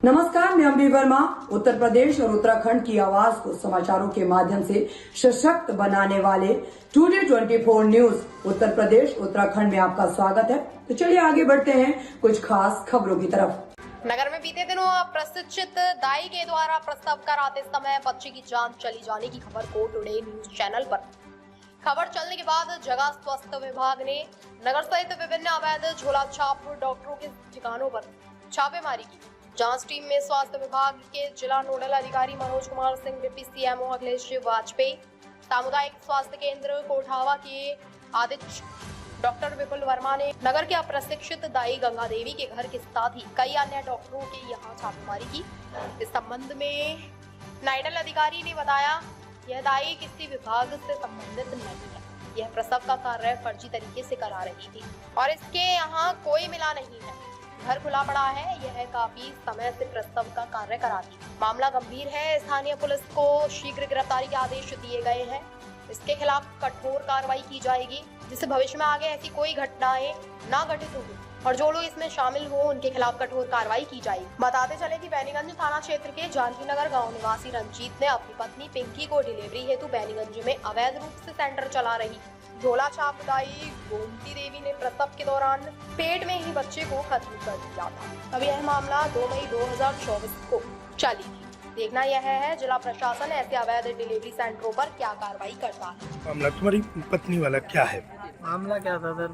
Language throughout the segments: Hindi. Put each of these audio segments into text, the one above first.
नमस्कार, मैं अम्बी वर्मा। उत्तर प्रदेश और उत्तराखंड की आवाज को समाचारों के माध्यम से सशक्त बनाने वाले टुडे 24 न्यूज उत्तर प्रदेश उत्तराखंड में आपका स्वागत है। तो चलिए आगे बढ़ते हैं कुछ खास खबरों की तरफ। नगर में बीते दिनों प्रशिक्षित दाई के द्वारा प्रसव कराते समय बच्चे की जान चली जाने की खबर को टुडे न्यूज चैनल पर खबर चलने के बाद जगह स्वास्थ्य विभाग ने नगर सहित विभिन्न अवैध झोला छाप डॉक्टरों के ठिकानों पर छापेमारी की। जांच टीम में स्वास्थ्य विभाग के जिला नोडल अधिकारी मनोज कुमार सिंह, डिप्टी सीएमओ अखिलेश वाजपेयी, सामुदायिक स्वास्थ्य केंद्र कोठावा के अधीक्षक डॉक्टर विपुल वर्मा ने नगर के अप्रशिक्षित दाई गंगा देवी के घर के साथ ही कई अन्य डॉक्टरों के यहाँ छापेमारी की। इस संबंध में नोडल अधिकारी ने बताया, यह दाई किसी विभाग से संबंधित नहीं है। यह प्रसव का कार्य फर्जी तरीके से करा रही थी और इसके यहाँ कोई मिला नहीं है। घर खुला पड़ा है। यह काफी समय से प्रसव का कार्य कराती। मामला गंभीर है। स्थानीय पुलिस को शीघ्र गिरफ्तारी के आदेश दिए गए हैं। इसके खिलाफ कठोर कार्रवाई की जाएगी, जिससे भविष्य में आगे ऐसी कोई घटनाएं ना घटित होगी और जो लोग इसमें शामिल हो उनके खिलाफ कठोर कार्रवाई की जाएगी। बताते चले कि बैनीगंज थाना क्षेत्र के जानकी नगर गाँव निवासी रंजीत ने अपनी पत्नी पिंकी को डिलीवरी हेतु बैनीगंज में अवैध रूप से सेंटर चला रही झोला छाप दाई गोमती देवी ने प्रसव के दौरान पेट में ही बच्चे को खत्म कर दिया था। अब यह मामला 2 मई 2024 को चली थी। देखना यह है जिला प्रशासन ऐसे अवैध डिलीवरी सेंटरों पर क्या कार्रवाई करता है। मामला तुम्हारी पत्नी वाला क्या है? मामला क्या था सर,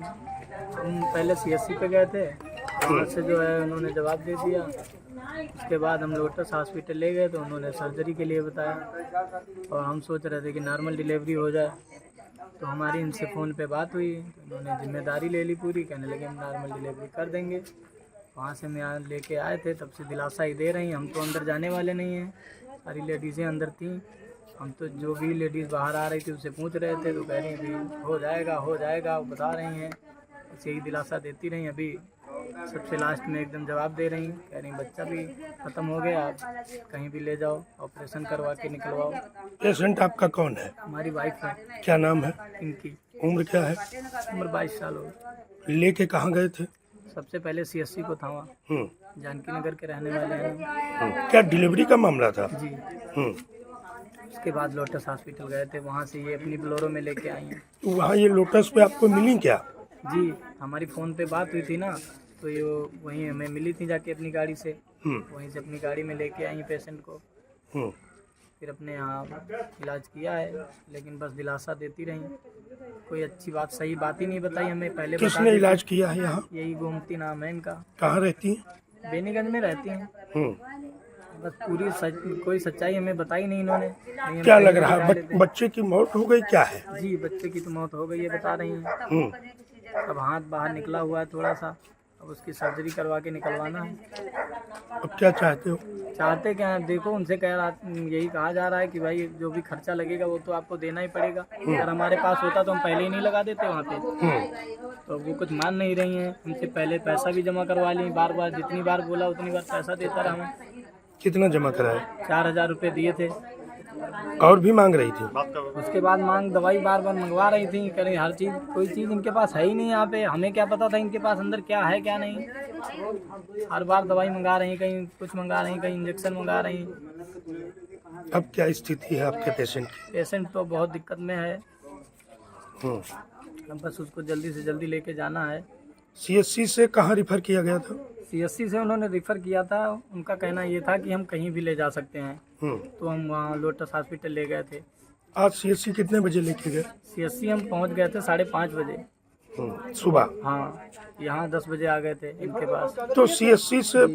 हम पहले सीएससी पे गए थे, वहाँ से जो है उन्होंने जवाब दे दिया। उसके बाद हम लोटस हॉस्पिटल ले गए तो उन्होंने सर्जरी के लिए बताया और हम सोच रहे थे कि नॉर्मल डिलीवरी हो जाए। तो हमारी इनसे फ़ोन पे बात हुई तो उन्होंने जिम्मेदारी ले ली पूरी, कहने लगे हम नॉर्मल डिलीवरी कर देंगे। वहाँ से हम यहाँ लेके आए थे, तब से दिलासा ही दे रही हैं। हम तो अंदर जाने वाले नहीं हैं, सारी लेडीज़ें अंदर थीं। हम तो जो भी लेडीज़ बाहर आ रही थी उससे पूछ रहे थे तो कह रही थी हो जाएगा, वो बता रही हैं। ऐसे ही दिलासा देती रही। अभी सबसे लास्ट में एकदम जवाब दे रही, कह रही बच्चा भी ख़त्म हो गया, आप कहीं भी ले जाओ, ऑपरेशन करवा के निकलवाओ। पेशेंट आपका कौन है? हमारी वाइफ है। क्या नाम है? इनकी उम्र क्या है? उम्र 22 साल हो। लेके कहाँ गए थे? सबसे पहले सीएससी को था, वहाँ जानकी नगर के रहने वाले हैं। क्या डिलीवरी का मामला था? जी। उसके बाद लोटस हॉस्पिटल गए थे, वहाँ से ये अपनी बोलेरो में लेके आई हैं। तो वहाँ ये लोटस पे आपको मिली क्या? जी, हमारी फ़ोन पे बात हुई थी ना, तो ये वहीं हमें मिली थी जाके अपनी गाड़ी से। वहीं से अपनी गाड़ी में लेके आई पेशेंट को। फिर अपने यहाँ इलाज किया है, लेकिन बस दिलासा देती रही। कोई अच्छी बात, सही बात ही नहीं बताई हमें पहले। किसने इलाज किया है यहाँ? यही गोमती नाम है इनका। कहाँ रहती है? बेनीगंज में रहती हैं। बस पूरी कोई सच्चाई हमें बताई नहीं इन्होंने। नहीं, क्या लग रहा है बच्चे की मौत हो गई? क्या है? जी, बच्चे की तो मौत हो गई है बता रही हैं। अब हाथ बाहर निकला हुआ है थोड़ा सा, अब उसकी सर्जरी करवा के निकलवाना है। अब क्या चाहते हो? चाहते क्या है, देखो उनसे यही कहा जा रहा है कि भाई जो भी खर्चा लगेगा वो तो आपको देना ही पड़ेगा। अगर हमारे पास होता तो हम पहले ही नहीं लगा देते वहाँ पे। तो वो कुछ मान नहीं रही हैं। उनसे पहले पैसा भी जमा करवा ली, बार बार जितनी बार बोला उतनी बार पैसा देता रहा हूँ। कितना जमा कराया? 4000 रुपये दिए थे। और भी मांग रही थी? उसके बाद दवाई बार बार मंगवा रही थी। कह रही हर चीज़, कोई चीज़ इनके पास है ही नहीं यहाँ पे। हमें क्या पता था इनके पास अंदर क्या है क्या नहीं। हर बार दवाई मंगा रही, कहीं कुछ मंगा रही, कहीं इंजेक्शन मंगा रही। अब क्या स्थिति है आपके पेशेंट की? पेशेंट तो बहुत दिक्कत में है। अब बस उसको जल्दी से जल्दी लेके जाना है। सीएससी से कहाँ रिफर किया गया था? सीएससी से उन्होंने रिफ़र किया था। उनका कहना ये था कि हम कहीं भी ले जा सकते हैं। तो हम वहाँ लोटस हॉस्पिटल ले गए थे। आज सीएससी कितने बजे लेके गए? सीएससी हम पहुँच गए थे 5:30 बजे सुबह। हाँ, यहाँ 10 बजे आ गए थे इनके पास। तो सीएससी से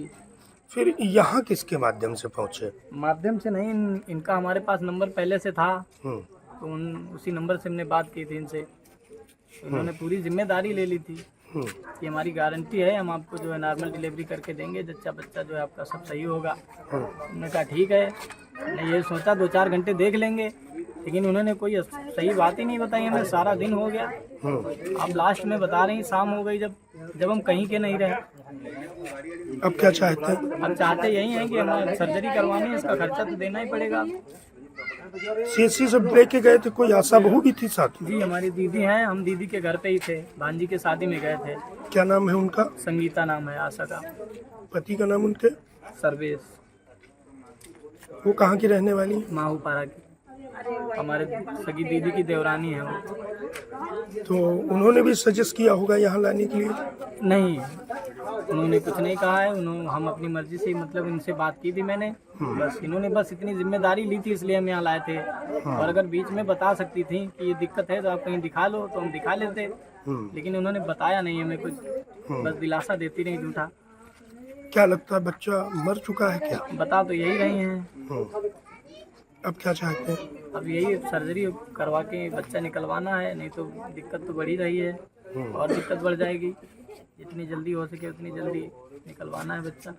फिर यहाँ किसके माध्यम से पहुँचे? माध्यम से नहीं, इनका हमारे पास नंबर पहले से था, तो उसी नंबर से हमने बात की थी इनसे। इन्होंने पूरी जिम्मेदारी ले ली थी कि हमारी गारंटी है, हम आपको जो है नॉर्मल डिलीवरी करके देंगे, जच्चा बच्चा जो है आपका सब सही होगा। उन्होंने कहा ठीक है। मैंने ये सोचा 2-4 घंटे देख लेंगे, लेकिन उन्होंने कोई सही बात ही नहीं बताई हमें। सारा दिन हो गया, अब लास्ट में बता रही शाम हो गई जब हम कहीं के नहीं रहे। अब क्या चाहते हैं? अब चाहते यही है कि हमें सर्जरी करवानी है, इसका खर्चा तो देना ही पड़ेगा। सीएससी से लेके गए थे, कोई आशा बहू भी थी साथ में? जी हमारी दीदी हैं, हम दीदी के घर पे ही थे, भांजी की शादी में गए थे। क्या नाम है उनका? संगीता नाम है आशा का। पति का नाम उनके? सर्वेश। वो कहाँ की रहने वाली है? माहूपारा की, हमारे सगी दीदी की देवरानी है वो। तो उन्होंने भी सजेस्ट किया होगा यहाँ लाने के लिए? नहीं, उन्होंने कुछ नहीं कहा है। हम अपनी मर्जी से मतलब इनसे बात की थी मैंने, बस इन्होंने बस इतनी जिम्मेदारी ली थी इसलिए हम यहाँ लाए थे। और अगर बीच में बता सकती थी कि ये दिक्कत है तो आप कहीं दिखा लो तो हम दिखा लेते, लेकिन उन्होंने बताया नहीं हमें कुछ, बस दिलासा देती रही झूठा। क्या लगता है बच्चा मर चुका है क्या? बता तो यही रही हैं। अब क्या चाहते हैं? अब यही सर्जरी करवा के बच्चा निकलवाना है, नहीं तो दिक्कत तो बढ़ी रही है और दिक्कत बढ़ जाएगी। जितनी जल्दी हो सके उतनी जल्दी निकलवाना है बच्चा।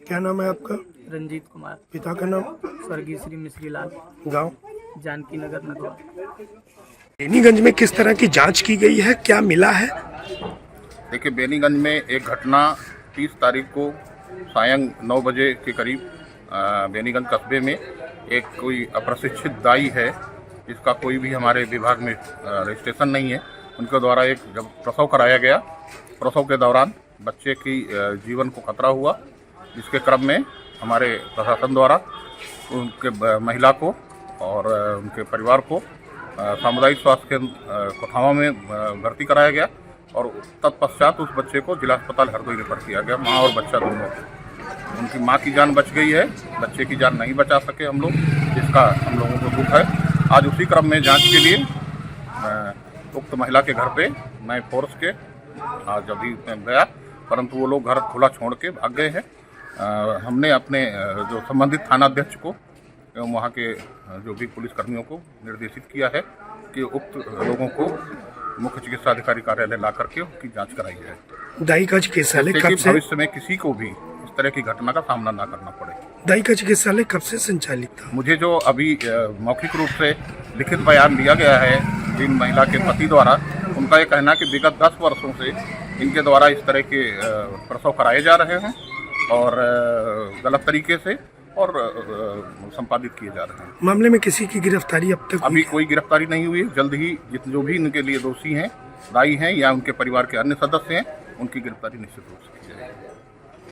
क्या नाम है आपका? रंजीत कुमार। पिता का नाम? स्वर्गीय श्री मिश्री लाल। गाँव? जानकी नगर नगवा। बेनीगंज में किस तरह की जांच की गई है, क्या मिला है? देखिए, बेनीगंज में एक घटना 30 तारीख को सायं 9 बजे के करीब बेनीगंज कस्बे में एक कोई अप्रशिक्षित दाई है, जिसका कोई भी हमारे विभाग में रजिस्ट्रेशन नहीं है, उनके द्वारा एक जब प्रसव कराया गया, प्रसव के दौरान बच्चे की जीवन को खतरा हुआ, जिसके क्रम में हमारे प्रशासन द्वारा उनके महिला को और उनके परिवार को सामुदायिक स्वास्थ्य केंद्र कोठावा में भर्ती कराया गया और तत्पश्चात उस बच्चे को जिला अस्पताल हरदोई रेफर किया गया, माँ और बच्चा दोनों। उनकी माँ की जान बच गई है, बच्चे की जान नहीं बचा सके हम लोग, जिसका हम लोगों को दुख है। आज उसी क्रम में जांच के लिए उक्त महिला के घर पे मैं फोर्स के आज अभी गया, परंतु वो लोग घर खुला छोड़ के भाग गए हैं। हमने अपने जो संबंधित थानाध्यक्ष को एवं वहाँ के जो भी पुलिसकर्मियों को निर्देशित किया है कि उक्त लोगों को मुख्य चिकित्सा अधिकारी कार्यालय ला करके उनकी जांच कराई जाए। दाई का चिकित्सालय कब से? भविष्य में किसी को भी इस तरह की घटना का सामना ना करना पड़े। दाई का चिकित्सालय कब से संचालित था? मुझे जो अभी मौखिक रूप से लिखित बयान दिया गया है जिन महिला के पति द्वारा, उनका ये कहना कि विगत 10 वर्षों से इनके द्वारा इस तरह के प्रसव कराए जा रहे हैं और गलत तरीके से और संपादित किए जा रहे हैं। मामले में किसी की गिरफ्तारी अब तक अभी कोई गिरफ्तारी नहीं हुई है। जल्द ही जो भी इनके लिए दोषी हैं, दाई हैं या उनके परिवार के अन्य सदस्य हैं, उनकी गिरफ्तारी निश्चित रूप से की जाएगी।